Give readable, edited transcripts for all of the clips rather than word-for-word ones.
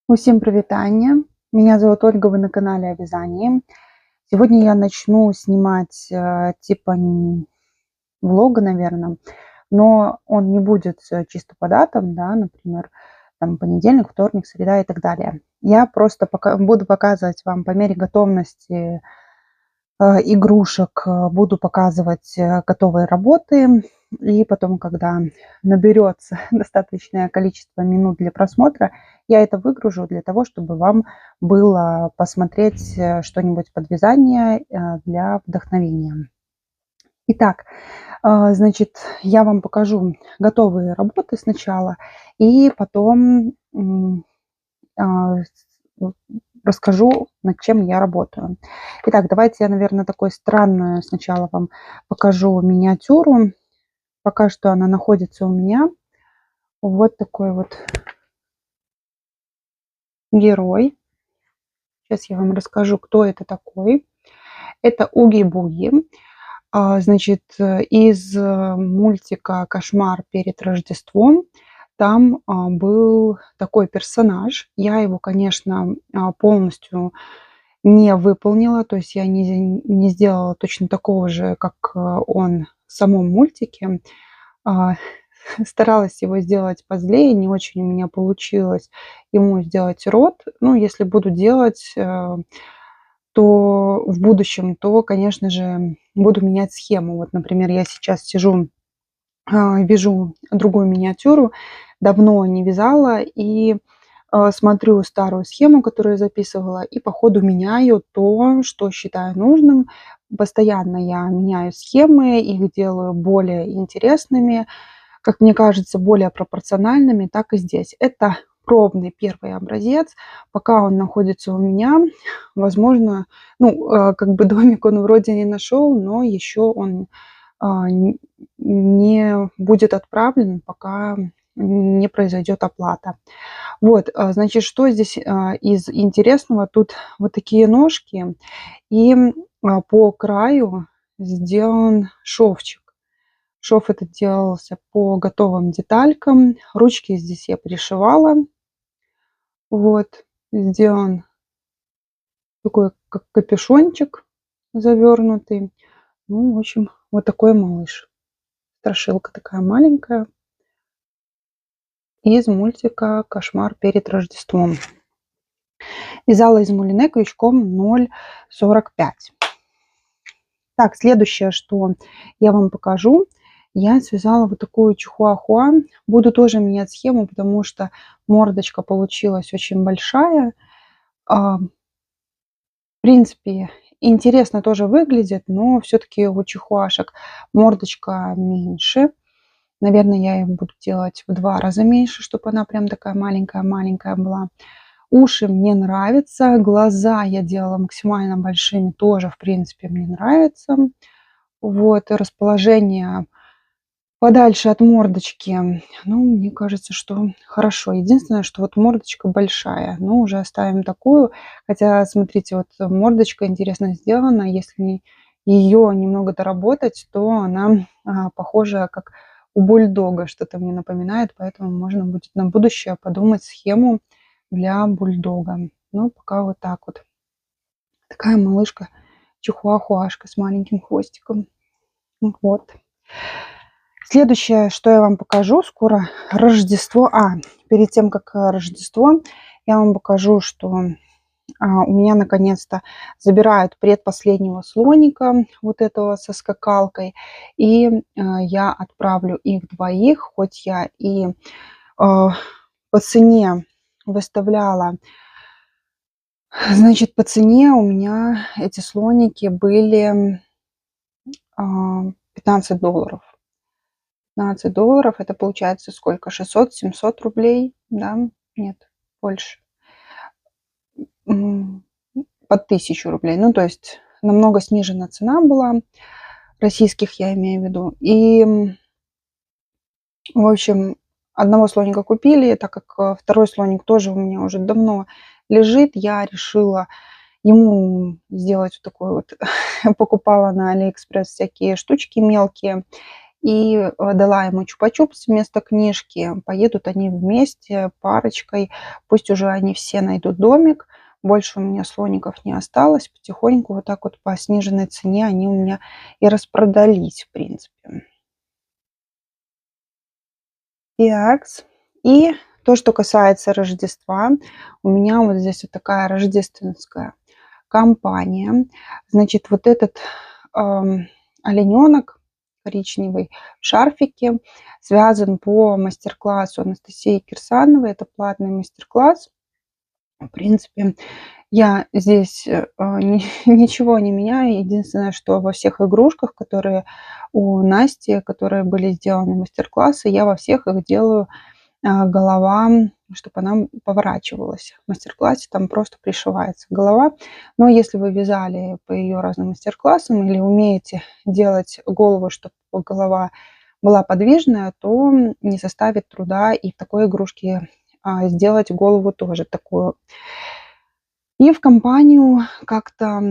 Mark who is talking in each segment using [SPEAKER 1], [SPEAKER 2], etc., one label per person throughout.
[SPEAKER 1] Усім привітання! Меня зовут Ольга, вы на канале о вязании. Сегодня я начну снимать типа влога, наверное, но он не будет чисто по датам, да, например, там понедельник, вторник, среда и так далее. Я просто буду показывать вам по мере готовности игрушек, буду показывать готовые работы. И потом, когда наберется достаточное количество минут для просмотра, я это выгружу для того, чтобы вам было посмотреть что-нибудь под вязание для вдохновения. Итак, значит, я вам покажу готовые работы сначала, и потом а, расскажу, над чем я работаю. Итак, давайте я, наверное, такой странную сначала вам покажу миниатюру. Пока что она находится у меня. Вот такой вот герой. Сейчас я вам расскажу, кто это такой. Это Уги-Буги. Значит, из мультика «Кошмар перед Рождеством» там был такой персонаж. Я его, конечно, полностью не выполнила, то есть я не сделала точно такого же, как он в самом мультике. Старалась его сделать позлее, не очень у меня получилось ему сделать рот. Ну, если буду делать, то в будущем, то, конечно же, буду менять схему. Вот, например, я сейчас сижу, вяжу другую миниатюру, давно не вязала, и смотрю старую схему, которую я записывала, и по ходу меняю то, что считаю нужным. Постоянно я меняю схемы, их делаю более интересными, как мне кажется, более пропорциональными, так и здесь. Это пробный первый образец. Пока он находится у меня, возможно, ну, как бы домик он вроде не нашел, но еще он не будет отправлен, пока не произойдет оплата. Вот, значит, что здесь из интересного? Тут вот такие ножки, и по краю сделан шовчик. Шов этот делался по готовым деталькам. Ручки здесь я пришивала. Вот, сделан такой как капюшончик завернутый. Ну, в общем, вот такой малыш. Страшилка такая маленькая из мультика «Кошмар перед Рождеством». Вязала из мулине крючком 0,45. Так, следующее, что я вам покажу, я связала вот такую чихуахуа. Буду тоже менять схему, потому что мордочка получилась очень большая. В принципе, интересно тоже выглядит, но все-таки у чихуашек мордочка меньше. Наверное, я ее буду делать в 2 раза меньше, чтобы она прям такая маленькая-маленькая была. Уши мне нравятся, глаза я делала максимально большими, тоже, в принципе, мне нравится. Вот, расположение подальше от мордочки, ну, мне кажется, что хорошо. Единственное, что вот мордочка большая, но уже оставим такую. Хотя, смотрите, вот мордочка интересно сделана. Если ее немного доработать, то она похожа как у бульдога, что-то мне напоминает, поэтому можно будет на будущее подумать схему для бульдога. Ну, пока вот так вот. Такая малышка, чихуахуашка с маленьким хвостиком. Вот. Следующее, что я вам покажу, скоро Рождество. Перед тем, как Рождество, я вам покажу, что у меня наконец-то забирают предпоследнего слоника, вот этого со скакалкой. И я отправлю их двоих, хоть я и по цене выставляла. Значит, по цене у меня эти слоники были $15. $15 это получается сколько? 600-700 рублей, да? Нет, больше. Под 1000 рублей. Ну, то есть намного снижена цена была, российских я имею в виду. И, в общем, одного слоника купили, так как второй слоник тоже у меня уже давно лежит, я решила ему сделать вот такой вот, покупала на Алиэкспресс всякие штучки мелкие, и дала ему чупа-чупс вместо книжки. Поедут они вместе, парочкой. Пусть уже они все найдут домик. Больше у меня слоников не осталось. Потихоньку вот так вот по сниженной цене они у меня и распродались, в принципе. Такс. И то, что касается Рождества, у меня вот здесь вот такая рождественская компания. Значит, вот этот олененок коричневый в шарфике связан по мастер-классу Анастасии Кирсановой. Это платный мастер-класс. В принципе, я здесь ничего не меняю. Единственное, что во всех игрушках, которые у Насти, которые были сделаны мастер-классы, я во всех их делаю голова, чтобы она поворачивалась. В мастер-классе там просто пришивается голова. Но если вы вязали по ее разным мастер-классам или умеете делать голову, чтобы голова была подвижная, то не составит труда и в такой игрушке сделать голову тоже такую. И в компанию как-то,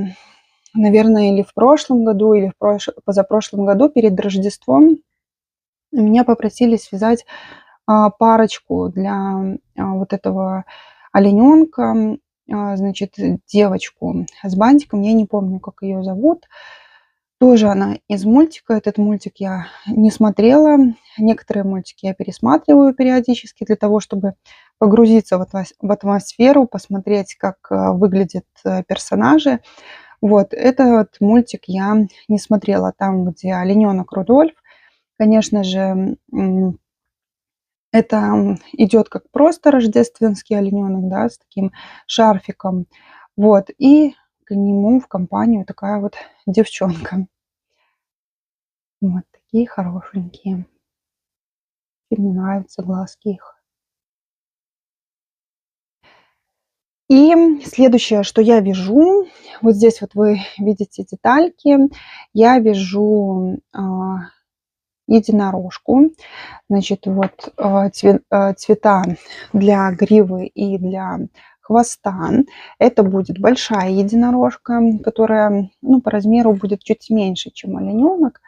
[SPEAKER 1] наверное, или в прошлом году, или в позапрошлом году перед Рождеством меня попросили связать парочку для вот этого олененка, значит, девочку с бантиком. Я не помню, как ее зовут. Тоже она из мультика. Этот мультик я не смотрела. Некоторые мультики я пересматриваю периодически для того, чтобы погрузиться в атмосферу, посмотреть, как выглядят персонажи. Вот этот мультик я не смотрела. Там, где олененок Рудольф, конечно же, это идет как просто рождественский олененок, да, с таким шарфиком. Вот. И к нему в компанию такая вот девчонка. Вот такие хорошенькие. И мне нравятся глазки их. И следующее, что я вяжу, вот здесь вот вы видите детальки, я вяжу единорожку. Значит, вот цвета для гривы и для хвоста. Это будет большая единорожка, которая, ну, по размеру будет чуть меньше, чем олененок.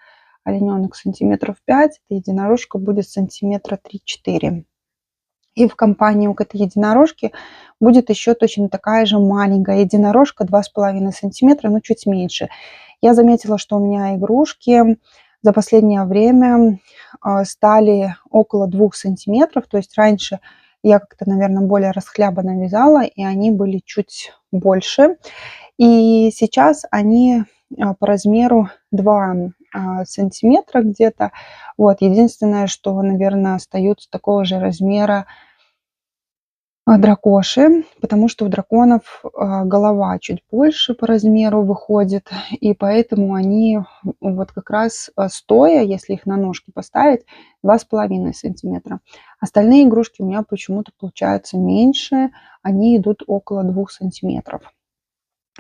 [SPEAKER 1] Олененок сантиметров 5, единорожка будет сантиметра 3-4. И в компании у этой единорожки будет еще точно такая же маленькая единорожка, 2,5 сантиметра, но чуть меньше. Я заметила, что у меня игрушки за последнее время стали около 2 сантиметров. То есть раньше я как-то, наверное, более расхлябанно вязала, и они были чуть больше. И сейчас они по размеру 2 сантиметра где-то. Вот. Единственное, что, наверное, остаются такого же размера дракоши, потому что у драконов голова чуть больше по размеру выходит, и поэтому они вот как раз стоя, если их на ножки поставить, 2,5 сантиметра. Остальные игрушки у меня почему-то получаются меньше, они идут около 2 сантиметров.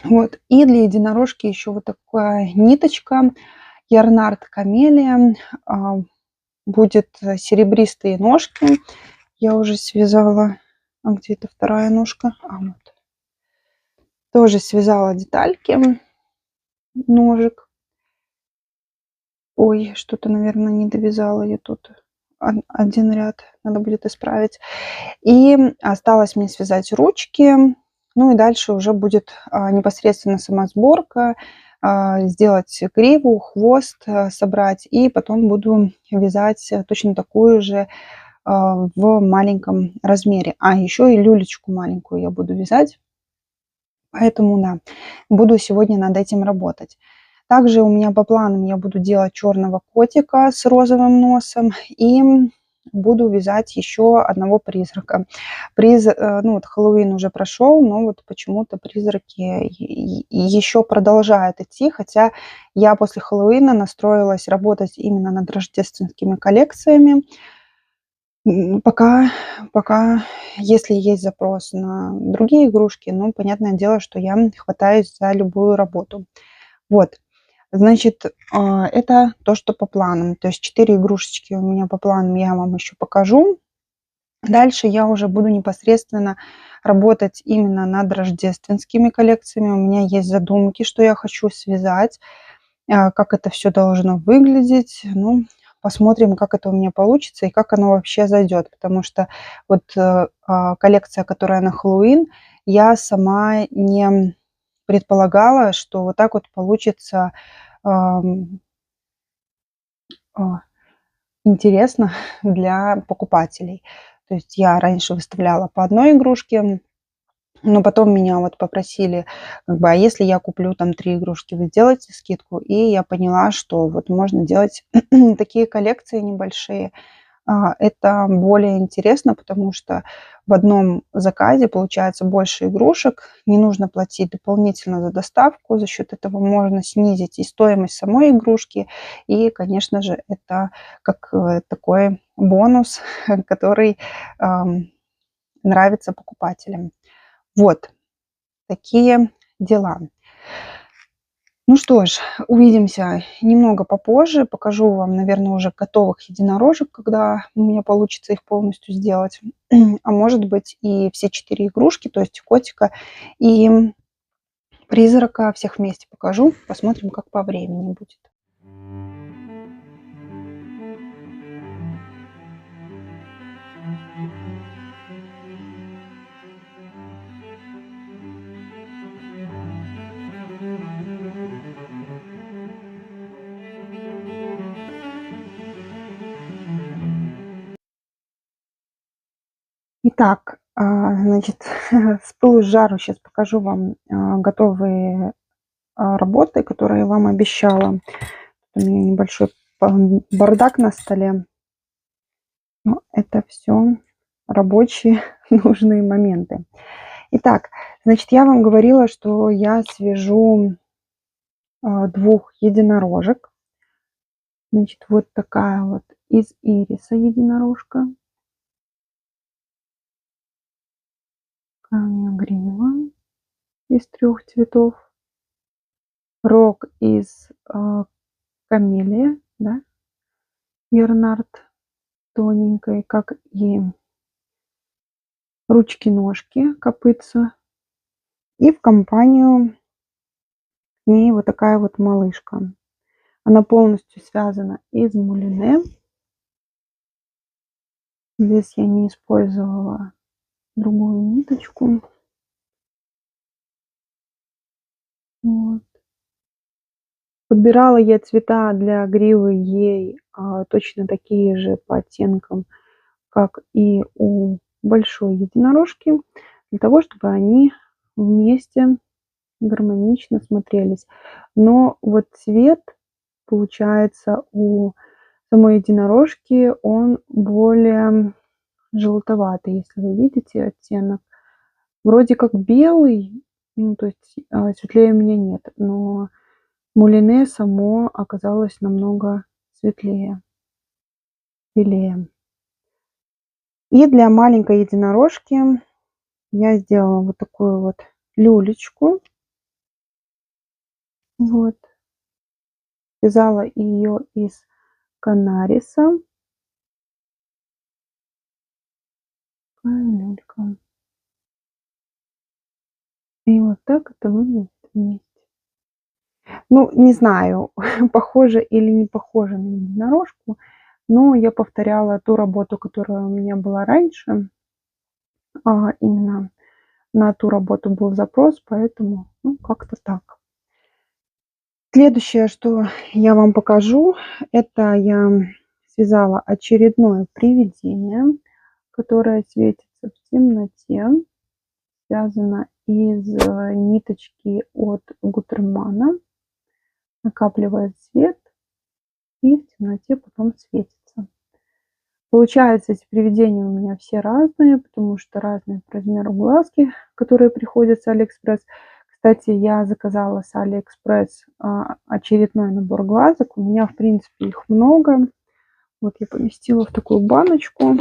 [SPEAKER 1] Вот. И для единорожки еще вот такая ниточка Ярнард Камелия. Будет серебристые ножки. Я уже связала. А где это вторая ножка? Вот. Тоже связала детальки ножек. Ой, что-то, наверное, не довязала я тут. Один ряд надо будет исправить. И осталось мне связать ручки. Ну и дальше уже будет непосредственно сама сборка. Сделать гриву, хвост собрать. И потом буду вязать точно такую же в маленьком размере. А еще и люлечку маленькую я буду вязать. Поэтому, да, буду сегодня над этим работать. Также у меня по планам я буду делать черного котика с розовым носом. И буду вязать еще одного призрака. Ну вот Хэллоуин уже прошел, но вот почему-то призраки еще продолжают идти. Хотя я после Хэллоуина настроилась работать именно над рождественскими коллекциями. Пока, если есть запрос на другие игрушки, ну, понятное дело, что я хватаюсь за любую работу. Вот, значит, это то, что по планам. То есть 4 игрушечки у меня по планам, я вам еще покажу. Дальше я уже буду непосредственно работать именно над рождественскими коллекциями. У меня есть задумки, что я хочу связать, как это все должно выглядеть. Ну, посмотрим, как это у меня получится и как оно вообще зайдет. Потому что вот коллекция, которая на Хэллоуин, я сама не предполагала, что вот так вот получится интересно для покупателей. То есть я раньше выставляла по одной игрушке, но потом меня вот попросили, как бы, а если я куплю там 3 игрушки, вы сделаете скидку? И я поняла, что вот можно делать такие коллекции небольшие. Это более интересно, потому что в одном заказе получается больше игрушек, не нужно платить дополнительно за доставку, за счет этого можно снизить и стоимость самой игрушки, и, конечно же, это как такой бонус, который нравится покупателям. Вот такие дела. Ну что ж, увидимся немного попозже. Покажу вам, наверное, уже готовых единорожек, когда у меня получится их полностью сделать. А может быть и все 4 игрушки, то есть котика и призрака всех вместе покажу. Посмотрим, как по времени будет. Итак, значит, с пылу с жару сейчас покажу вам готовые работы, которые я вам обещала. У меня небольшой бардак на столе. Но это все рабочие нужные моменты. Итак, значит, я вам говорила, что я свяжу 2 единорожек. Значит, вот такая вот из ириса единорожка. Такая у меня грива из 3 цветов. Рог из камелия, да, Ернард, тоненькой, как и ручки-ножки, копытца. И в компанию к ней вот такая вот малышка. Она полностью связана из мулине. Здесь я не использовала другую ниточку. Вот. Подбирала я цвета для гривы ей точно такие же по оттенкам, как и у большой единорожки, для того, чтобы они вместе гармонично смотрелись. Но вот цвет получается у самой единорожки, он более желтоватый, если вы видите оттенок. Вроде как белый, ну, то есть светлее у меня нет, но мулине само оказалось намного светлее, белее. И для маленькой единорожки я сделала вот такую вот люлечку. Вот. Вязала ее из канариса. Такая люлька. И вот так это выглядит вместе. Ну, не знаю, похоже или не похоже на единорожку, но я повторяла ту работу, которая у меня была раньше. Именно на ту работу был запрос, поэтому, ну, как-то так. Следующее, что я вам покажу, это я связала очередное привидение, которое светится в темноте. Связано из ниточки от Гутермана. Накапливает свет и в темноте потом светится. Получается, эти привидения у меня все разные, потому что разные по размеру глазки, которые приходят с Алиэкспресс. Кстати, я заказала с Алиэкспресс очередной набор глазок. У меня, в принципе, их много. Вот я поместила в такую баночку.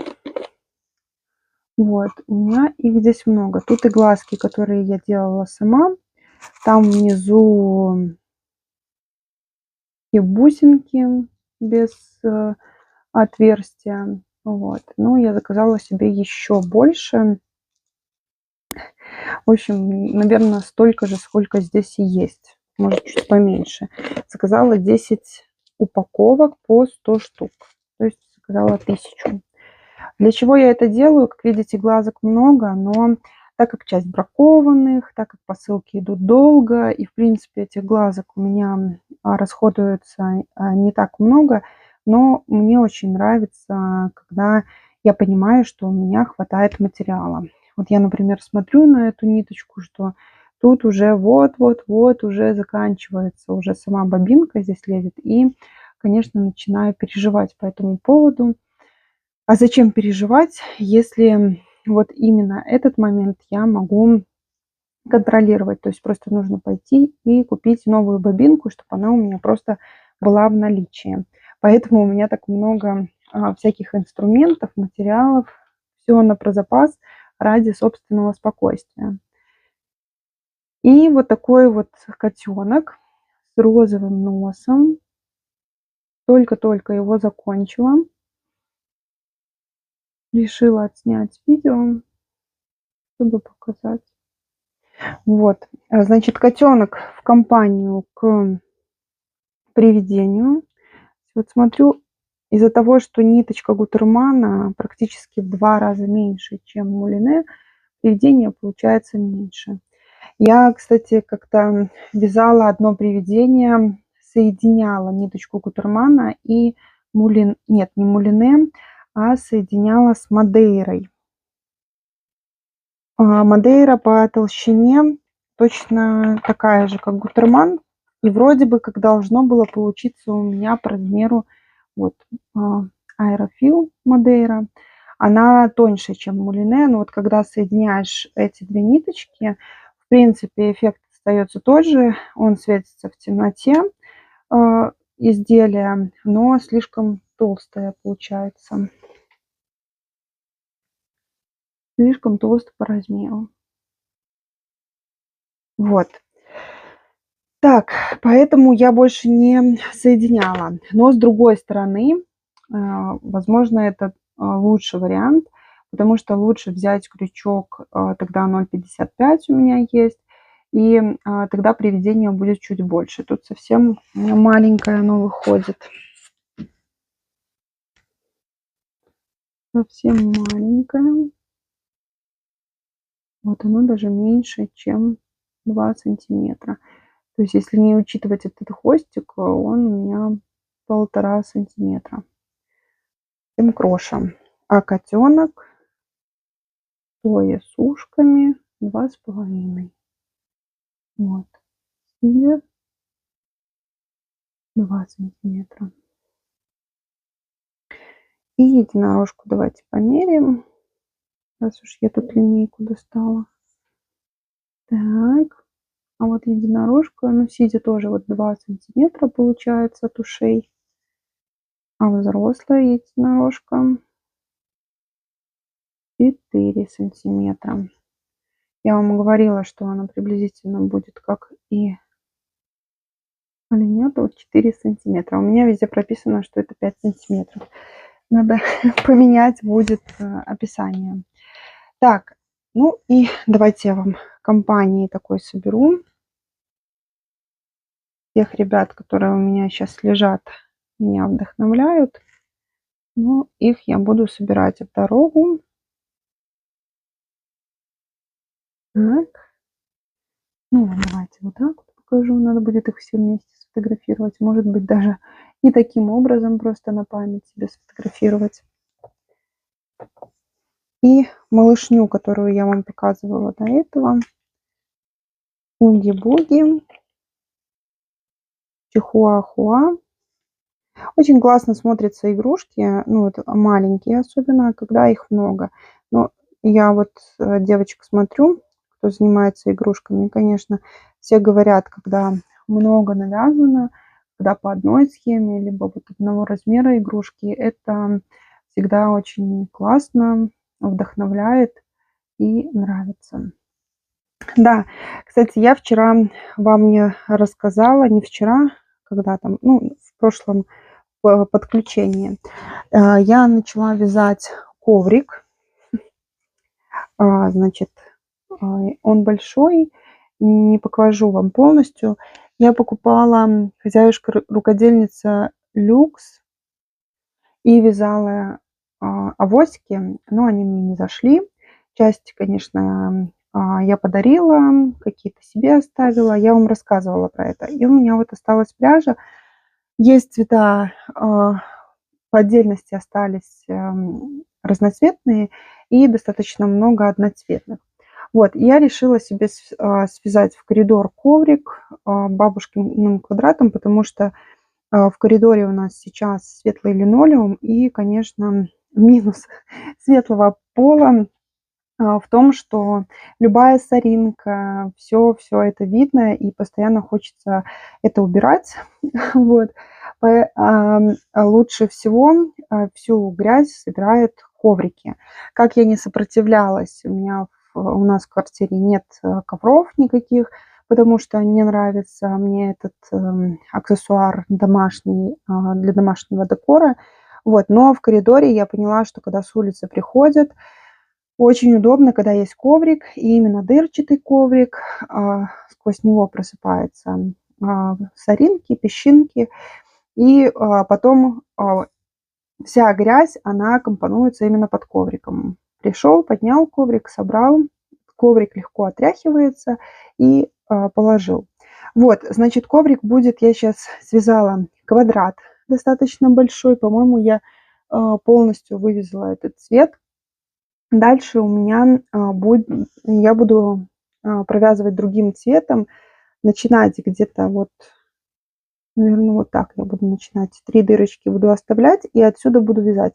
[SPEAKER 1] Вот, у меня их здесь много. Тут и глазки, которые я делала сама. Там внизу и бусинки без отверстия. Вот. Ну, я заказала себе еще больше. В общем, наверное, столько же, сколько здесь и есть. Может, чуть поменьше. Заказала 10 упаковок по 100 штук. сказала, 1000. Для чего я это делаю? Как видите, глазок много, но так как часть бракованных, так как посылки идут долго, и, в принципе, этих глазок у меня расходуется не так много, но мне очень нравится, когда я понимаю, что у меня хватает материала. Вот я, например, смотрю на эту ниточку, что тут уже вот-вот-вот уже заканчивается, уже сама бобинка здесь лезет, и, конечно, начинаю переживать по этому поводу. А зачем переживать, если вот именно этот момент я могу контролировать? То есть просто нужно пойти и купить новую бобинку, чтобы она у меня просто была в наличии. Поэтому у меня так много всяких инструментов, материалов, все на про запас ради собственного спокойствия. И вот такой вот котенок с розовым носом. Только-только его закончила. Решила отснять видео, чтобы показать. Вот, значит, котенок в компанию к привидению. Вот смотрю, из-за того, что ниточка гутермана практически в 2 раза меньше, чем мулине, привидение получается меньше. Я, кстати, как-то вязала одно привидение, соединяла ниточку гутермана и нет, не мулине, а соединяла с мадейрой. Мадейра по толщине точно такая же, как гутерман. И вроде бы как должно было получиться у меня по размеру вот аэрофил Мадейра. Она тоньше, чем мулине, но вот когда соединяешь эти две ниточки, в принципе, эффект остается тот же. Он светится в темноте изделия, но слишком толстое получается. Слишком толстый по размеру. Вот. Так, поэтому я больше не соединяла. Но с другой стороны, возможно, это лучший вариант, потому что лучше взять крючок, тогда 0,55 у меня есть, и тогда приведение будет чуть больше. Тут совсем маленькое оно выходит. Совсем маленькое. Вот оно даже меньше, чем 2 сантиметра. То есть, если не учитывать этот хвостик, он у меня 1,5 сантиметра. Совсем кроша. А котенок стоя с ушками 2,5. Вот. Или 2 сантиметра. И единорожку давайте померяем, раз уж я тут линейку достала. Так. А вот единорожка, ну, сидя тоже вот 2 сантиметра получается от ушей. А взрослая единорожка 4 сантиметра. Я вам говорила, что она приблизительно будет как и оленята, вот 4 сантиметра. У меня везде прописано, что это 5 сантиметров. Надо поменять будет описание. Так, ну и давайте я вам компании такой соберу. Тех ребят, которые у меня сейчас лежат, меня вдохновляют. Но их я буду собирать в дорогу. Так. Ну, давайте вот так вот покажу. Надо будет их все вместе сфотографировать. Может быть, даже и таким образом просто на память себе сфотографировать. И малышню, которую я вам показывала до этого. Уги-буги. Чихуахуа. Очень классно смотрятся игрушки, ну вот маленькие особенно, когда их много. Но я вот девочек смотрю, кто занимается игрушками, конечно, все говорят, когда много навязано, когда по одной схеме, либо вот одного размера игрушки, это всегда очень классно, вдохновляет и нравится. Да, кстати, я вчера вам не рассказала, не вчера, когда там, ну, в прошлом подключении. Я начала вязать коврик. Значит, он большой, не покажу вам полностью. Я покупала хозяюшка рукодельница Люкс. и вязала авоськи, но они мне не зашли. Часть, конечно, я подарила, какие-то себе оставила. Я вам рассказывала про это. И у меня вот осталась пряжа. Есть цвета, по отдельности остались разноцветные и достаточно много одноцветных. Вот, я решила себе связать в коридор коврик бабушкиным квадратом, потому что в коридоре у нас сейчас светлый линолеум, и, конечно, минус светлого пола в том, что любая соринка, все это видно, и постоянно хочется это убирать. Вот. Лучше всего всю грязь собирают коврики. Как я не сопротивлялась, у нас в квартире нет ковров никаких, потому что не нравится мне этот аксессуар домашний для домашнего декора. Вот. Но в коридоре я поняла, что когда с улицы приходят, очень удобно, когда есть коврик, и именно дырчатый коврик, сквозь него просыпаются соринки, песчинки, и потом вся грязь, она компонуется именно под ковриком. Пришел, поднял коврик, собрал, коврик легко отряхивается и положил. Вот, значит, коврик будет, я сейчас связала квадрат достаточно большой, по-моему, я полностью вывязала этот цвет. Дальше у меня я буду провязывать другим цветом, начинать где-то вот, наверное, вот так я буду начинать. 3 дырочки буду оставлять и отсюда буду вязать.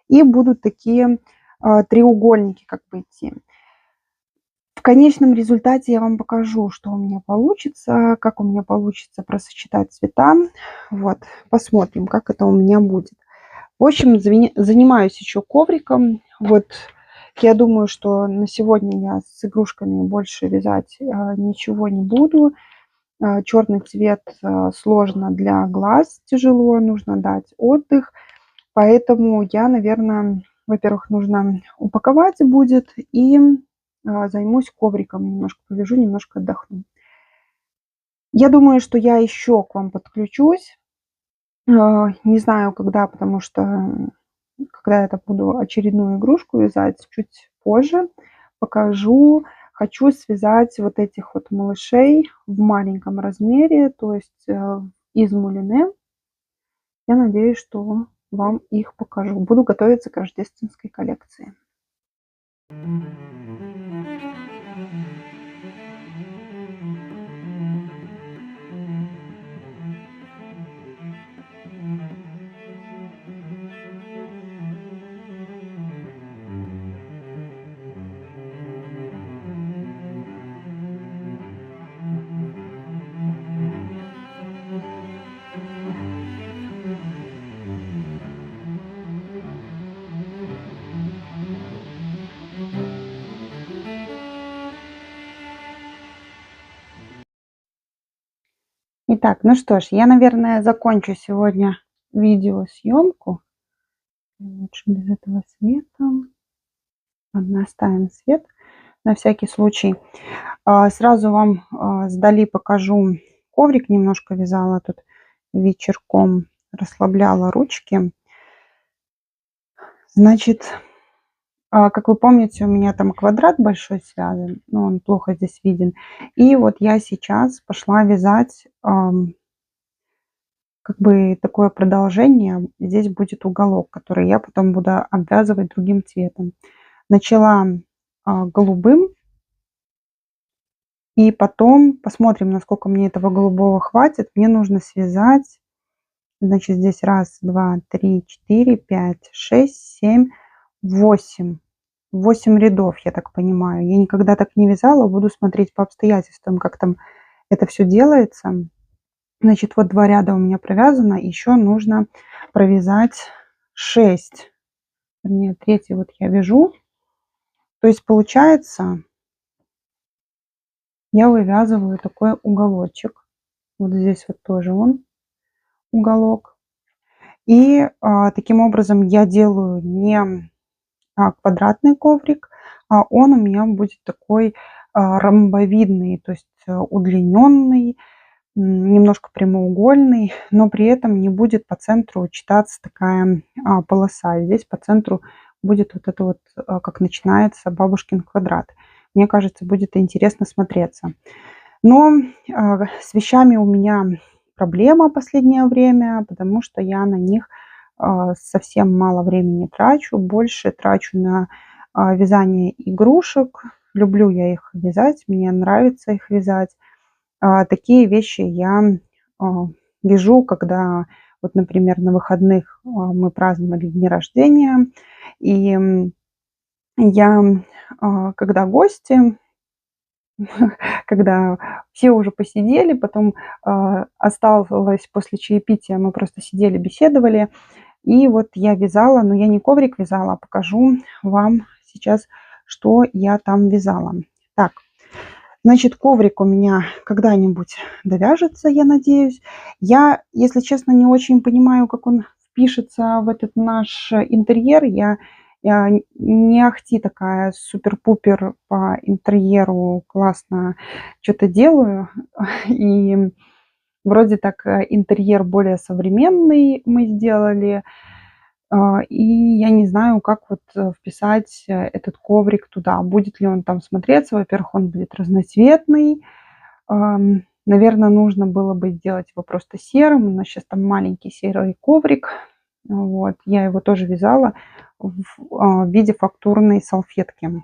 [SPEAKER 1] И будут такие треугольники как бы идти. В конечном результате я вам покажу, что у меня получится, как у меня получится просочетать цвета. Вот, посмотрим, как это у меня будет. В общем, занимаюсь еще ковриком. Вот, я думаю, что на сегодня я с игрушками больше вязать ничего не буду. Черный цвет сложно для глаз, тяжело, нужно дать отдых. Поэтому я, наверное, во-первых, нужно упаковать будет и займусь ковриком. Немножко повяжу, немножко отдохну. Я думаю, что я еще к вам подключусь. Не знаю, когда, потому что когда я буду очередную игрушку вязать, чуть позже покажу. Хочу связать вот этих вот малышей в маленьком размере, то есть из мулине. Я надеюсь, что вам их покажу. Буду готовиться к рождественской коллекции. Итак, ну что ж, я, наверное, закончу сегодня видеосъемку. Лучше без этого света. Ладно, оставим свет на всякий случай. Сразу вам сдали покажу. Коврик немножко вязала тут вечерком, расслабляла ручки. Значит, как вы помните, у меня там квадрат большой связан, но он плохо здесь виден. И вот я сейчас пошла вязать как бы такое продолжение. Здесь будет уголок, который я потом буду обвязывать другим цветом. Начала голубым. И потом посмотрим, насколько мне этого голубого хватит. Мне нужно связать, значит, здесь 1, 2, 3, 4, 5, 6, 7, 8. 8 рядов, я так понимаю. Я никогда так не вязала. Буду смотреть по обстоятельствам, как там это все делается. Значит, вот 2 ряда у меня провязано. Еще нужно провязать 6. Вернее, 3 вот я вяжу. То есть получается, я вывязываю такой уголочек. Вот здесь вот тоже он, уголок. И таким образом я делаю не квадратный коврик, а он у меня будет такой ромбовидный, то есть удлиненный. немножко прямоугольный, но при этом не будет по центру читаться такая полоса. Здесь по центру будет вот это вот, как начинается бабушкин квадрат. Мне кажется, будет интересно смотреться. Но с вещами у меня проблема последнее время, потому что я на них совсем мало времени трачу, больше трачу на вязание игрушек. Люблю я их вязать, мне нравится их вязать. Такие вещи я вяжу, когда, вот, например, на выходных мы праздновали дни рождения, и я, когда гости, когда все уже посидели, потом осталось после чаепития, мы просто сидели, беседовали, и вот я вязала, но я не коврик вязала, а покажу вам сейчас, что я там вязала. Так, значит, коврик у меня когда-нибудь довяжется, я надеюсь. Я, если честно, не очень понимаю, как он впишется в этот наш интерьер. Я не ахти такая супер-пупер по интерьеру, классно что-то делаю. И вроде так интерьер более современный мы сделали. И я не знаю, как вот вписать этот коврик туда. Будет ли он там смотреться? Во-первых, он будет разноцветный. Наверное, нужно было бы сделать его просто серым. У нас сейчас там маленький серый коврик. Вот. Я его тоже вязала в виде фактурной салфетки.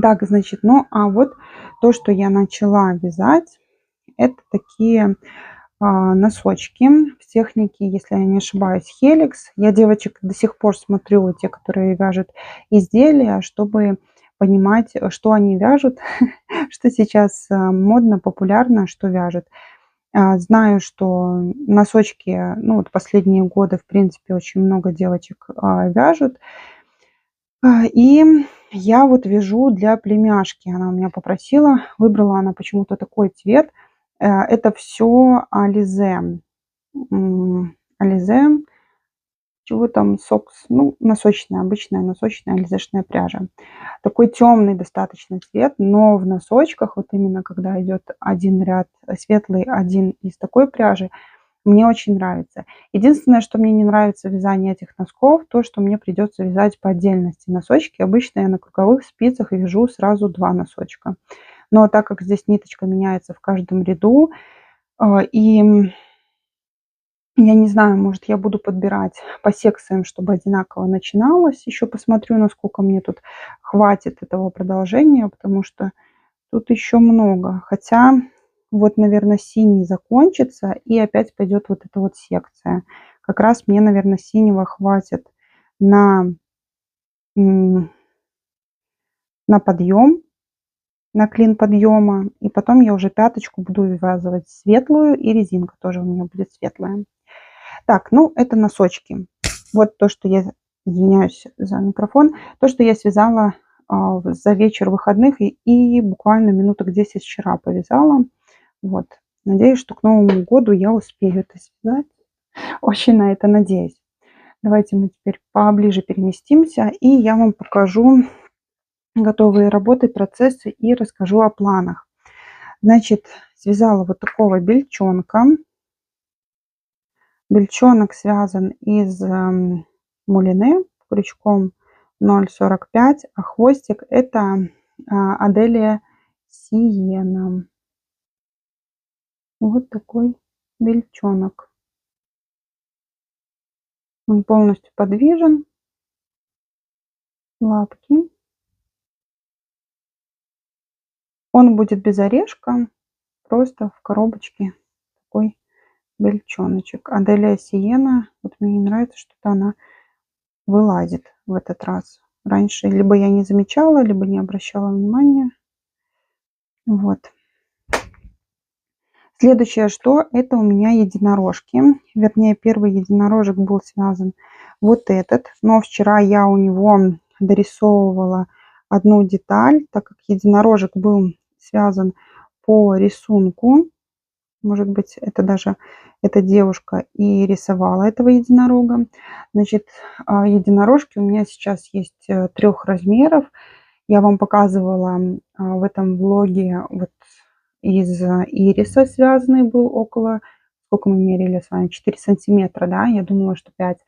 [SPEAKER 1] Так, значит, ну а вот то, что я начала вязать, это такие носочки в технике, если я не ошибаюсь, Хеликс. Я девочек до сих пор смотрю, те, которые вяжут изделия, чтобы понимать, что они вяжут, что сейчас модно, популярно, что вяжут. Знаю, что носочки, ну вот последние годы, в принципе, очень много девочек вяжут. И я вот вяжу для племяшки. Она у меня попросила, выбрала она почему-то такой цвет. Это все Ализе. Ализе, чего там, сокс, ну, носочная, обычная носочная ализешная пряжа. Такой темный достаточно цвет, но в носочках, вот именно когда идет один ряд светлый, один из такой пряжи, мне очень нравится. Единственное, что мне не нравится в вязании этих носков, то, что мне придется вязать по отдельности носочки. Обычно я на круговых спицах вяжу сразу 2 носочка. Но так как здесь ниточка меняется в каждом ряду, и я не знаю, может, я буду подбирать по секциям, чтобы одинаково начиналось. Еще посмотрю, насколько мне тут хватит этого продолжения, потому что тут еще много. Хотя вот, наверное, синий закончится, и опять пойдет вот эта вот секция. Как раз мне, наверное, синего хватит на, на подъем, на клин подъема. И потом я уже пяточку буду вывязывать светлую, и резинка тоже у меня будет светлая. Так, ну это носочки. Вот то, что я, извиняюсь за микрофон, то, что я связала за вечер выходных и буквально минуток 10 вчера повязала. Вот. Надеюсь, что к Новому году я успею это связать. Очень на это надеюсь. Давайте мы теперь поближе переместимся, и я вам покажу готовые работы, процессы и расскажу о планах. Значит, связала вот такого бельчонка. Бельчонок связан из мулине крючком 0,45, а хвостик это Аделия Сиена. Вот такой бельчонок. Он полностью подвижен. Лапки. Он будет без орешка, просто в коробочке такой бельчоночек. Аделия Сиена, вот мне не нравится, что-то она вылазит в этот раз. Раньше либо я не замечала, либо не обращала внимания. Вот. Следующее, что это у меня единорожки. Вернее, первый единорожек был связан вот этот. Но вчера я у него дорисовывала одну деталь, так как единорожек был связан по рисунку. Может быть, это даже эта девушка и рисовала этого единорога. Значит, единорожки у меня сейчас есть 3 размеров. Я вам показывала в этом влоге вот из ириса связанный был около, сколько мы мерили с вами, 4 сантиметра, да, я думала, что 5.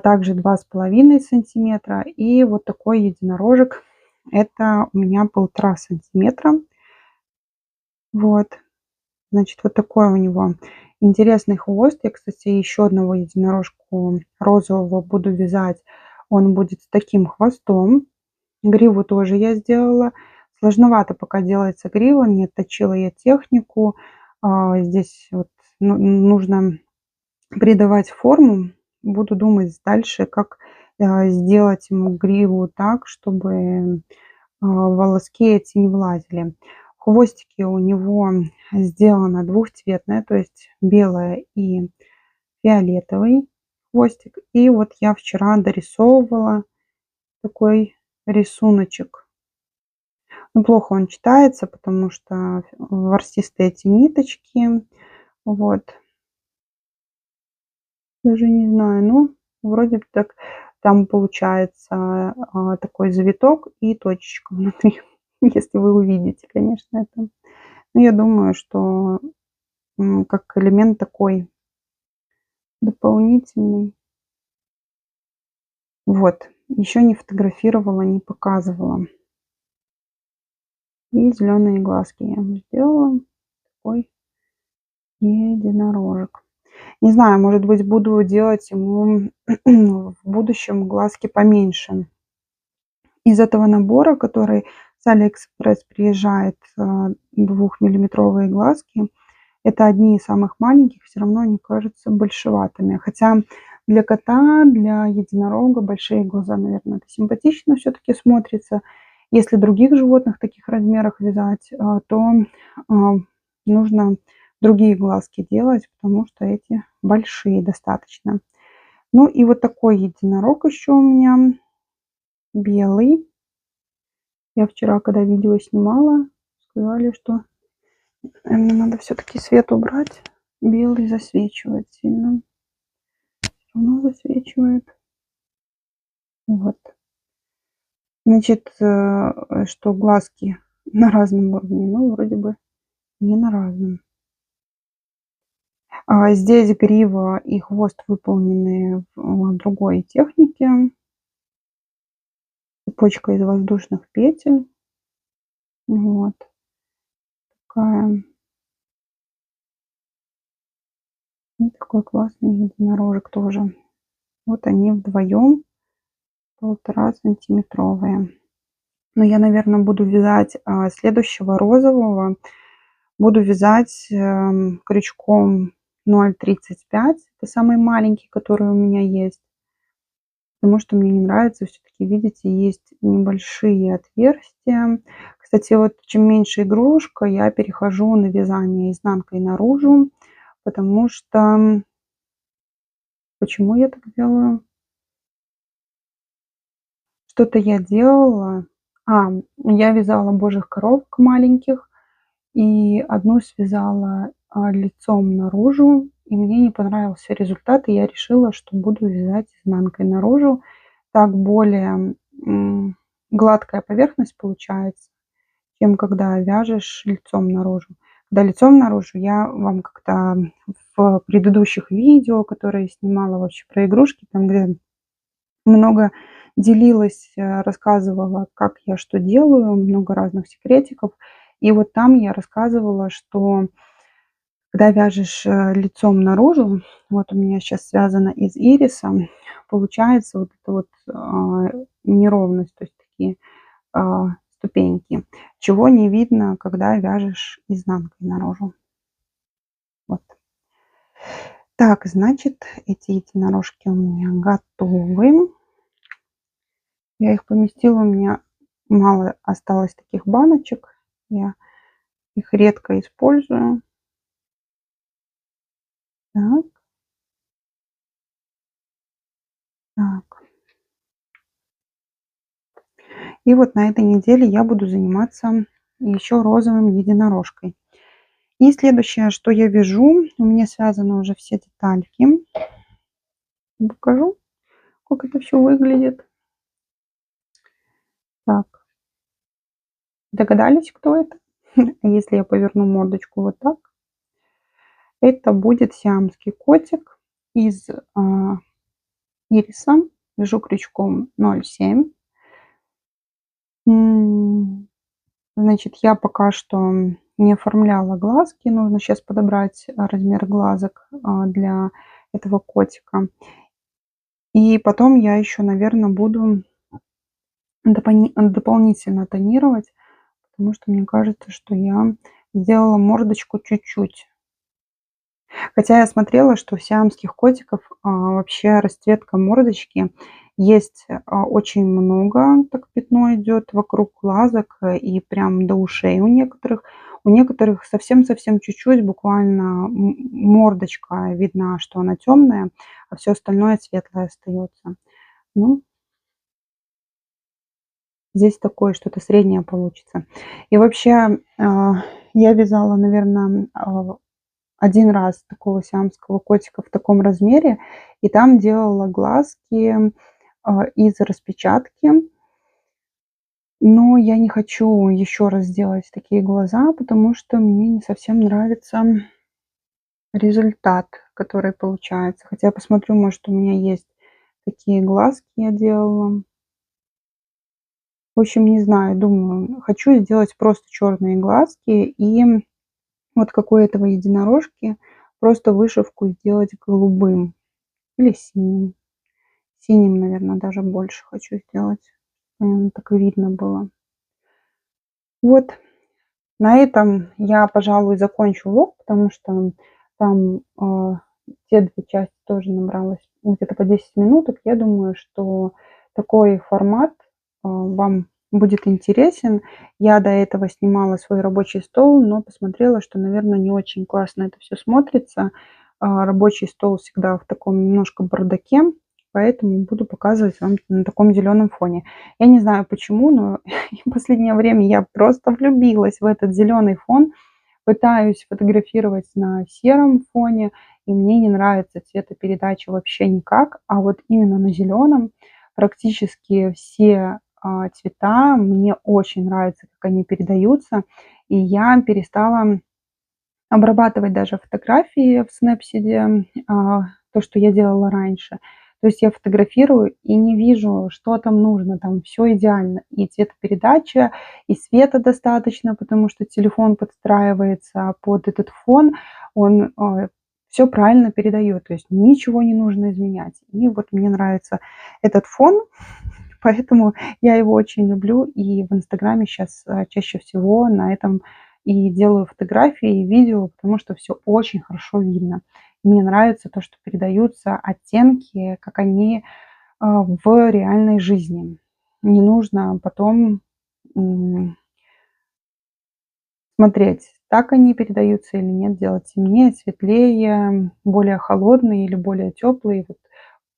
[SPEAKER 1] Также 2,5 сантиметра. И вот такой единорожек, это у меня 1,5 сантиметра. Вот, значит, вот такой у него интересный хвост. Я, кстати, еще одного единорожку розового буду вязать. Он будет с таким хвостом. Гриву тоже я сделала. Сложновато пока делается грива, не отточила я технику. Здесь вот нужно придавать форму. Буду думать дальше, как сделать ему гриву так, чтобы волоски эти не влазили. Хвостики у него сделано двухцветное, то есть белое и фиолетовый хвостик. И вот я вчера дорисовывала такой рисуночек. Ну, плохо он читается, потому что ворсистые эти ниточки. Вот. Даже не знаю, ну, вроде бы так там получается такой завиток и точечка внутри, если вы увидите, конечно, это. Но я думаю, что как элемент такой дополнительный. Вот, еще не фотографировала, не показывала. И зеленые глазки я ему сделала. Такой единорожек. Не знаю, может быть, буду делать ему в будущем глазки поменьше. Из этого набора, который с Алиэкспресс приезжает, 2-миллиметровые глазки, это одни из самых маленьких, все равно они кажутся большеватыми. Хотя для кота, для единорога большие глаза, наверное, это симпатично все-таки смотрится. Если других животных в таких размерах вязать, то нужно другие глазки делать, потому что эти большие достаточно. Ну и вот такой единорог еще у меня белый. Я вчера, когда видео снимала, сказали, что мне надо все-таки свет убрать. Белый засвечивает сильно. Все равно засвечивает. Вот. Значит, что глазки на разном уровне. Ну, вроде бы не на разном. Здесь грива и хвост выполнены в другой технике. Цепочка из воздушных петель. Вот. Такая. И такой классный единорожек тоже. Вот они вдвоем 1,5 сантиметровые. Но я, наверное, буду вязать следующего розового. Буду вязать крючком 0,35. Это самый маленький, который у меня есть. Потому что мне не нравится, все-таки, видите, есть небольшие отверстия. Кстати, вот чем меньше игрушка, я перехожу на вязание изнанкой наружу. Потому что... Почему я так делаю? Что-то я делала. Я вязала божьих коровок маленьких. И одну связала лицом наружу. И мне не понравился результат. И я решила, что буду вязать изнанкой наружу. Так более гладкая поверхность получается, чем когда вяжешь лицом наружу. Когда лицом наружу, я вам как-то в предыдущих видео, которые снимала вообще про игрушки, там где много делилась, рассказывала, как я что делаю, много разных секретиков. И вот там я рассказывала, что когда вяжешь лицом наружу, вот у меня сейчас связано из ириса, получается вот эта вот неровность, то есть такие ступеньки, чего не видно, когда вяжешь изнанкой наружу. Вот. Так, значит, эти единорожки у меня готовы. Я их поместила, у меня мало осталось таких баночек. Я их редко использую. Так. Так. И вот на этой неделе я буду заниматься еще розовым единорожкой. И следующее, что я вяжу, у меня связаны уже все детальки. Покажу, как это все выглядит. Так. Догадались, кто это? Если я поверну мордочку вот так, это будет сиамский котик из ириса. Вяжу крючком 0,7. Значит, я пока что не оформляла глазки. Нужно сейчас подобрать размер глазок для этого котика. И потом я еще, наверное, буду дополнительно тонировать, потому что мне кажется, что я сделала мордочку чуть-чуть. Хотя я смотрела, что у сиамских котиков вообще расцветка мордочки есть очень много, так пятно идет вокруг глазок и прям до ушей у некоторых. У некоторых совсем-совсем чуть-чуть, буквально мордочка видна, что она темная, а все остальное светлое остается. Ну, здесь такое что-то среднее получится. И вообще я вязала, наверное, один раз такого сиамского котика в таком размере, и там делала глазки из распечатки. Но я не хочу еще раз делать такие глаза, потому что мне не совсем нравится результат, который получается. Хотя я посмотрю, может, у меня есть такие глазки, я делала. В общем, не знаю, думаю, хочу сделать просто черные глазки и вот как у этого единорожки, просто вышивку сделать голубым или синим. Синим, наверное, даже больше хочу сделать. Так видно было. Вот, на этом я, пожалуй, закончу влог, потому что там те две части тоже набралось где-то по 10 минуток. Я думаю, что такой формат вам будет интересен. Я до этого снимала свой рабочий стол, но посмотрела, что, наверное, не очень классно это все смотрится. Рабочий стол всегда в таком немножко бардаке, поэтому буду показывать вам на таком зеленом фоне. Я не знаю почему, но в последнее время я просто влюбилась в этот зеленый фон. Пытаюсь фотографировать на сером фоне, и мне не нравится цветопередача вообще никак. А вот именно на зеленом практически все цвета мне очень нравится, как они передаются. И я перестала обрабатывать даже фотографии в Snapseed, то, что я делала раньше. То есть я фотографирую и не вижу, что там нужно, там все идеально. И цветопередача, и света достаточно, потому что телефон подстраивается под этот фон, он все правильно передает, то есть ничего не нужно изменять. И вот мне нравится этот фон, поэтому я его очень люблю. И в Инстаграме сейчас чаще всего на этом и делаю фотографии и видео, потому что все очень хорошо видно. Мне нравится то, что передаются оттенки, как они в реальной жизни. Не нужно потом смотреть, так они передаются или нет, делать темнее, светлее, более холодные или более теплые.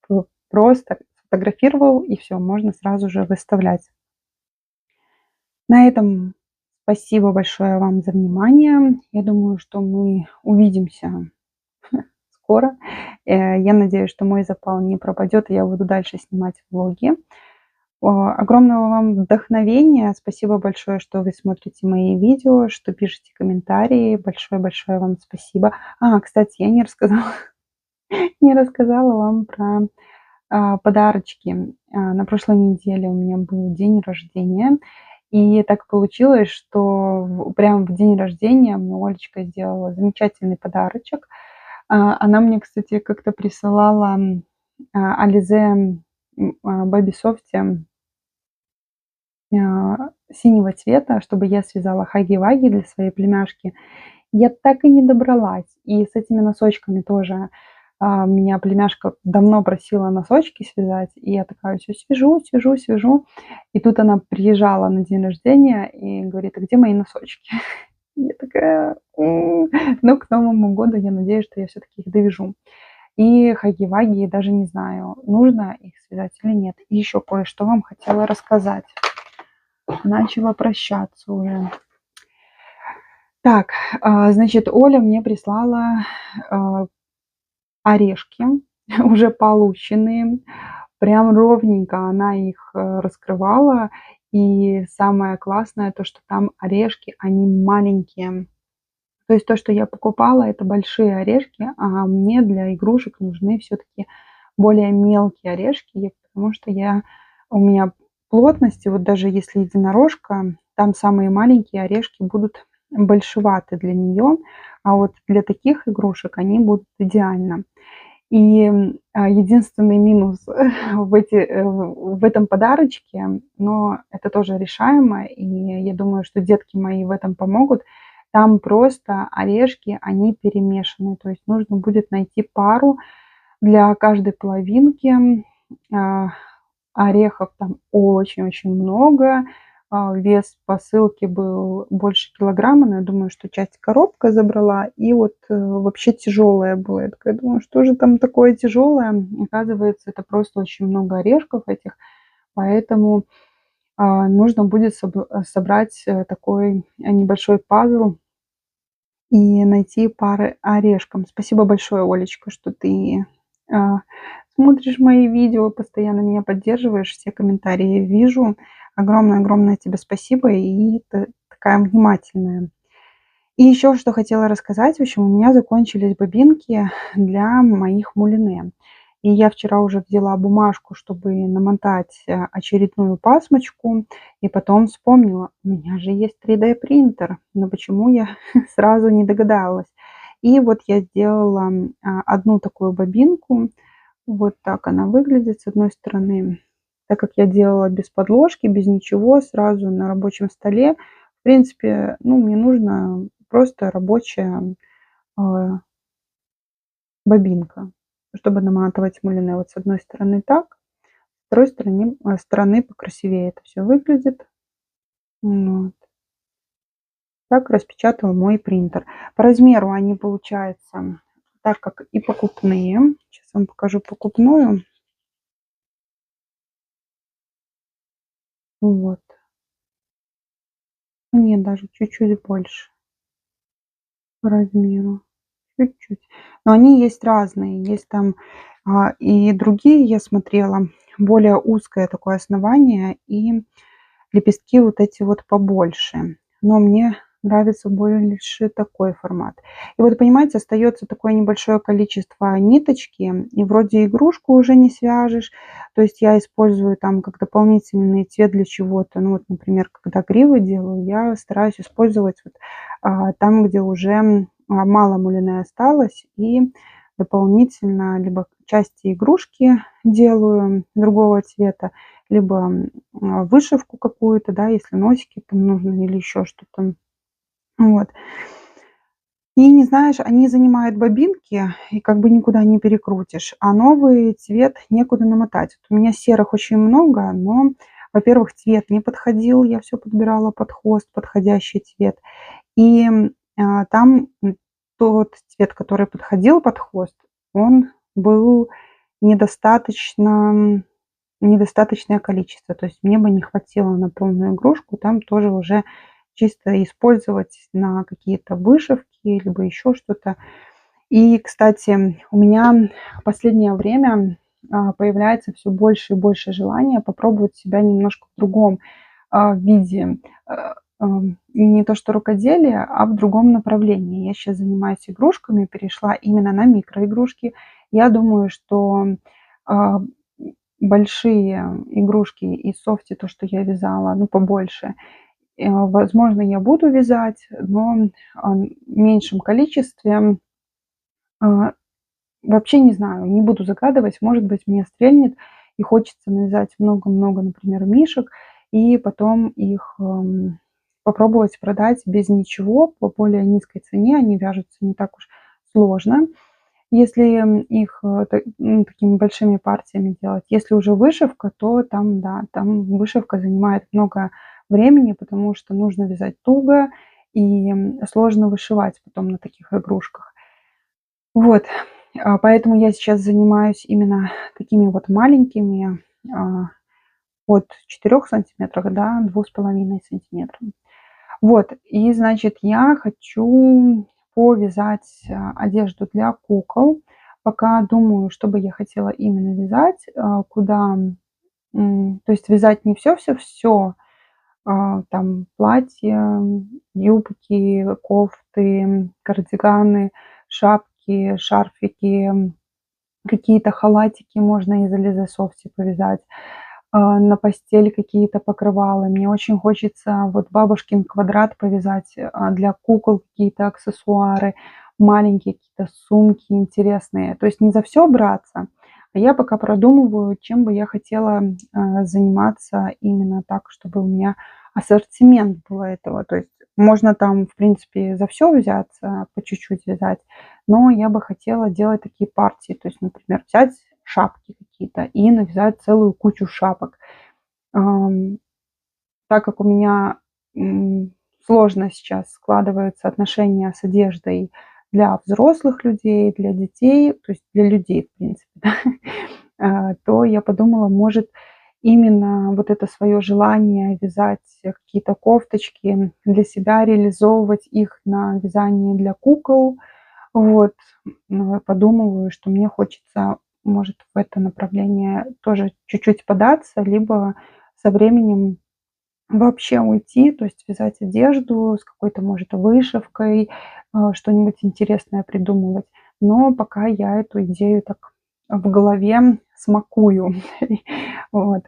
[SPEAKER 1] Вот просто фотографировал, и все, можно сразу же выставлять. На этом спасибо большое вам за внимание. Я думаю, что мы увидимся скоро. Я надеюсь, что мой запал не пропадет, и я буду дальше снимать влоги. Огромного вам вдохновения. Спасибо большое, что вы смотрите мои видео, что пишете комментарии. Большое-большое вам спасибо. Кстати, я не рассказала, не рассказала вам про подарочки. На прошлой неделе у меня был день рождения. И так получилось, что прямо в день рождения мне Олечка сделала замечательный подарочек. Она мне, кстати, как-то присылала Alize Baby Soft синего цвета, чтобы я связала хаги-ваги для своей племяшки. Я так и не добралась. И с этими носочками тоже меня племяшка давно просила носочки связать. И я такая все свяжу. И тут она приезжала на день рождения и говорит: а где мои носочки? Я такая, ну, к Новому году я надеюсь, что я все-таки их довяжу. И хаги-ваги, даже не знаю, нужно их связать или нет. И еще кое-что вам хотела рассказать. Начала прощаться уже. Так, значит, Оля мне прислала орешки, уже полученные. Прям ровненько она их раскрывала. И самое классное то, что там орешки, они маленькие. То есть то, что я покупала, это большие орешки, а мне для игрушек нужны все-таки более мелкие орешки, потому что у меня плотности, вот даже если единорожка, там самые маленькие орешки будут большеваты для нее, а вот для таких игрушек они будут идеально. И единственный минус в этом подарочке, но это тоже решаемо, и я думаю, что детки мои в этом помогут. Там просто орешки, они перемешаны, то есть нужно будет найти пару для каждой половинки. А, Орехов там очень-очень много. Вес посылки был больше килограмма, но я думаю, что часть коробка забрала. И вот вообще тяжелая была. Я такая думаю, что же там такое тяжелое? Оказывается, это просто очень много орешков этих. Поэтому нужно будет собрать такой небольшой пазл и найти пары орешкам. Спасибо большое, Олечка, что ты а, смотришь мои видео, постоянно меня поддерживаешь, все комментарии вижу. Огромное-огромное тебе спасибо, и ты такая внимательная. И еще что хотела рассказать. В общем, у меня закончились бобинки для моих мулине. И я вчера уже взяла бумажку, чтобы намотать очередную пасмочку. И потом вспомнила, у меня же есть 3D принтер. Но почему я сразу не догадалась? И вот я сделала одну такую бобинку. Вот так она выглядит с одной стороны. Так как я делала без подложки, без ничего, сразу на рабочем столе. В принципе, ну, мне нужно просто рабочая бобинка, чтобы наматывать мулине. Вот с одной стороны так, с второй стороны покрасивее это все выглядит. Вот. Так распечатал мой принтер. По размеру они получаются так, как и покупные. Сейчас вам покажу покупную. Вот. Нет, даже чуть-чуть больше по размеру. Чуть-чуть. Но они есть разные. Есть там и другие, я смотрела, более узкое такое основание и лепестки вот эти вот побольше. Но мне нравится больше такой формат. И вот, понимаете, остается такое небольшое количество ниточки, и вроде игрушку уже не свяжешь. То есть я использую там как дополнительный цвет для чего-то. Ну вот, например, когда гривы делаю, я стараюсь использовать вот, там, где уже мало мулине осталось, и дополнительно либо части игрушки делаю другого цвета, либо вышивку какую-то, да, если носики там нужны или еще что-то. Вот. И не знаешь, они занимают бобинки, и как бы никуда не перекрутишь, а новый цвет некуда намотать. Вот у меня серых очень много, но, во-первых, цвет не подходил, я все подбирала под хвост, подходящий цвет. И там тот цвет, который подходил под хвост, он был недостаточно недостаточное количество. То есть мне бы не хватило на полную игрушку. Там тоже уже чисто использовать на какие-то вышивки, либо еще что-то. И, кстати, у меня в последнее время появляется все больше и больше желания попробовать себя немножко в другом виде. Не то что рукоделие, а в другом направлении. Я сейчас занимаюсь игрушками, перешла именно на микроигрушки. Я думаю, что а, большие игрушки из софти, то, что я вязала, ну, побольше, возможно, я буду вязать, но в меньшем количестве. А, Вообще не знаю, не буду загадывать, может быть, мне стрельнет и хочется навязать много-много, например, мишек, и потом их попробовать продать без ничего по более низкой цене. Они вяжутся не так уж сложно, если их такими большими партиями делать. Если уже вышивка, то там, да, там вышивка занимает много времени, потому что нужно вязать туго и сложно вышивать потом на таких игрушках. Вот, поэтому я сейчас занимаюсь именно такими вот маленькими, от 4 сантиметров до 2,5 сантиметров. Вот, и, значит, я хочу повязать одежду для кукол. Пока думаю, что бы я хотела именно вязать, куда, то есть вязать не все-все-все, там платья, юбки, кофты, кардиганы, шапки, шарфики, какие-то халатики можно из Alize Softy повязать, на постель какие-то покрывала. Мне очень хочется вот бабушкин квадрат повязать, для кукол какие-то аксессуары, маленькие какие-то сумки интересные. То есть не за все браться, а я пока продумываю, чем бы я хотела, заниматься именно так, чтобы у меня ассортимент был этого. То есть можно там, в принципе, за все взяться, по чуть-чуть вязать, но я бы хотела делать такие партии. То есть, например, взять шапки какие-то и навязать целую кучу шапок. Ам, Так как у меня, сложно сейчас складываются отношения с одеждой для взрослых людей, для детей, то есть для людей, в принципе, да, то я подумала, может, именно вот это свое желание вязать какие-то кофточки для себя, реализовывать их на вязании для кукол. Вот, подумываю, что мне хочется, может, в это направление тоже чуть-чуть податься, либо со временем вообще уйти, то есть вязать одежду с какой-то, может, вышивкой, что-нибудь интересное придумывать. Но пока я эту идею так в голове смакую. Вот.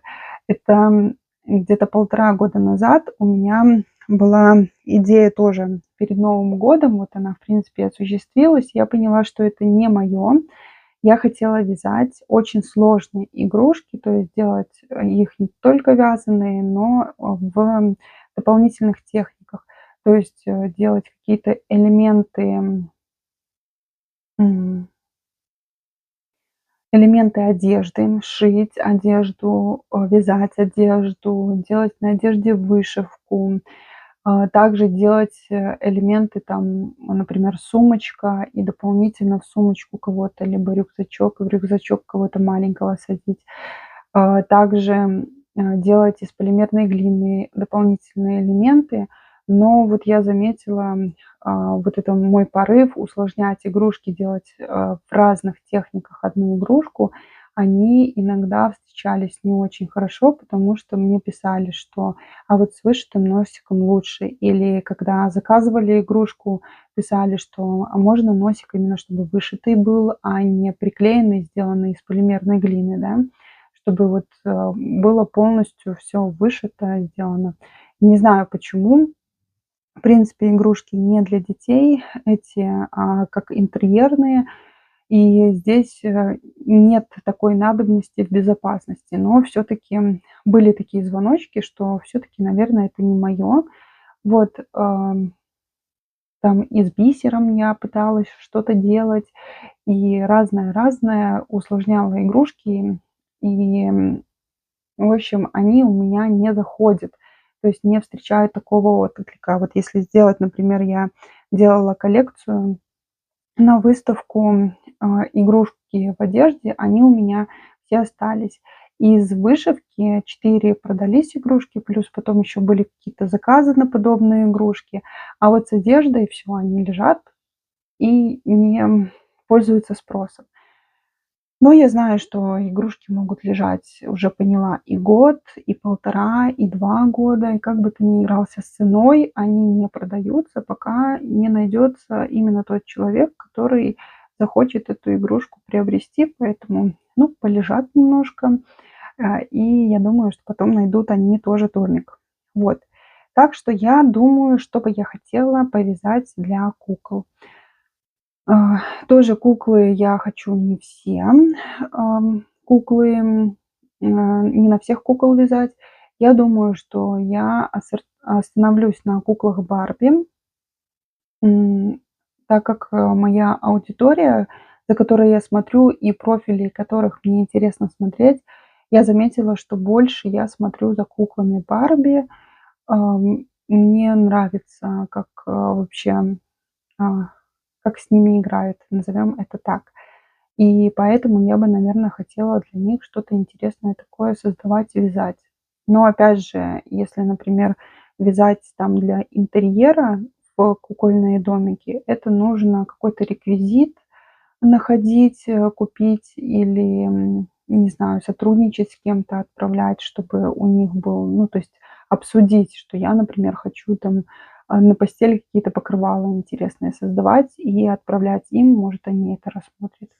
[SPEAKER 1] Это где-то 1,5 года назад у меня была идея тоже перед Новым годом. Вот она, в принципе, осуществилась. Я поняла, что это не мое. Я хотела вязать очень сложные игрушки, то есть делать, их не только вязаные, но, в дополнительных техниках. То есть, делать какие-то м, элементы одежды, шить одежду, вязать одежду, делать на одежде вышивку. Также делать, элементы там, например, сумочка, и дополнительно в сумочку кого-то, либо рюкзачок, в рюкзачок кого-то маленького садить. Также, делать из полимерной глины дополнительные элементы. Но вот я заметила, вот это мой порыв усложнять игрушки, делать, в разных техниках одну игрушку, они иногда встречались не очень хорошо, потому что мне писали, что: "А вот с вышитым носиком лучше". Или когда заказывали игрушку, писали, что: "А можно носик именно чтобы вышитый был, а не приклеенный, сделанный из полимерной глины", да, чтобы вот, было полностью все вышито, сделано. Не знаю почему. В принципе, игрушки не для детей, эти, как интерьерные, и здесь, нет такой надобности в безопасности. Но все таки были такие звоночки, что все таки, наверное, это не мое. Вот, там и с бисером я пыталась что-то делать, и разное-разное, усложняла игрушки. И, в общем, они у меня не заходят, то есть не встречают такого отклика. Вот если сделать, например, я делала коллекцию на выставку, игрушки в одежде, они у меня все остались. Из вышивки 4 продались игрушки, плюс потом еще были какие-то заказы на подобные игрушки. А вот с одеждой все, они лежат и не пользуются спросом. Но я знаю, что игрушки могут лежать, уже поняла, и год, и 1,5, и 2 года. И как бы ты ни игрался с ценой, они не продаются, пока не найдется именно тот человек, который захочет эту игрушку приобрести. Поэтому, ну, полежат немножко, и я думаю, что потом найдут они тоже домик. Вот. Так что я думаю, что бы я хотела повязать для кукол. Тоже куклы я хочу не все, куклы, не на всех кукол вязать. Я думаю, что я остановлюсь на куклах Барби, м, так как, моя аудитория, за которой я смотрю, и профили которых мне интересно смотреть, я заметила, что больше я смотрю за куклами Барби. Мне нравится, как, вообще, а, как с ними играют, назовем это так. И поэтому я бы, наверное, хотела для них что-то интересное такое создавать и вязать. Но опять же, если, например, вязать там для интерьера в кукольные домики, это нужно какой-то реквизит находить, купить или, не знаю, сотрудничать с кем-то, отправлять, чтобы у них был, ну, то есть обсудить, что я, например, хочу там на постели какие-то покрывала интересные создавать и отправлять им, может, они это рассмотрят.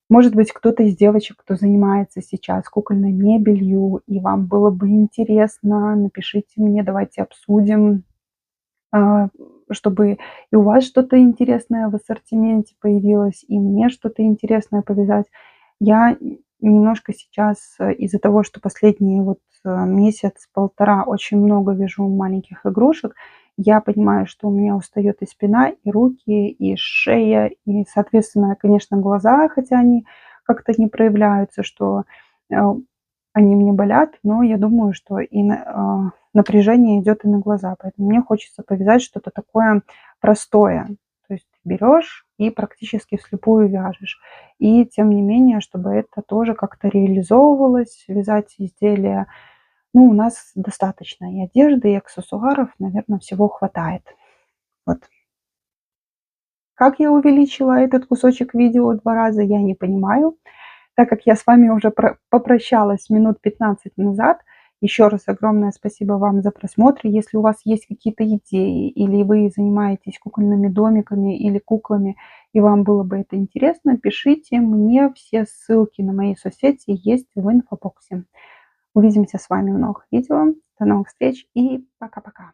[SPEAKER 1] Может быть, кто-то из девочек, кто занимается сейчас кукольной мебелью, и вам было бы интересно, напишите мне, давайте обсудим, а, чтобы и у вас что-то интересное в ассортименте появилось, и мне что-то интересное повязать. Я немножко сейчас из-за того, что последние вот месяц-полтора очень много вяжу маленьких игрушек, я понимаю, что у меня устает и спина, и руки, и шея, и, соответственно, конечно, глаза, хотя они как-то не проявляются, что э, они мне болят, но я думаю, что напряжение идет и на глаза. Поэтому мне хочется повязать что-то такое простое. То есть берешь и практически вслепую вяжешь. И тем не менее, чтобы это тоже как-то реализовывалось, вязать изделия. Ну, у нас достаточно и одежды, и аксессуаров, наверное, всего хватает. Вот. Как я увеличила этот кусочек видео 2 раза, я не понимаю. Так как я с вами уже попрощалась минут 15 назад, еще раз огромное спасибо вам за просмотр. Если у вас есть какие-то идеи, или вы занимаетесь кукольными домиками или куклами, и вам было бы это интересно, пишите мне. Все ссылки на мои соцсети есть в инфобоксе. Увидимся с вами в новых видео. До новых встреч и пока-пока.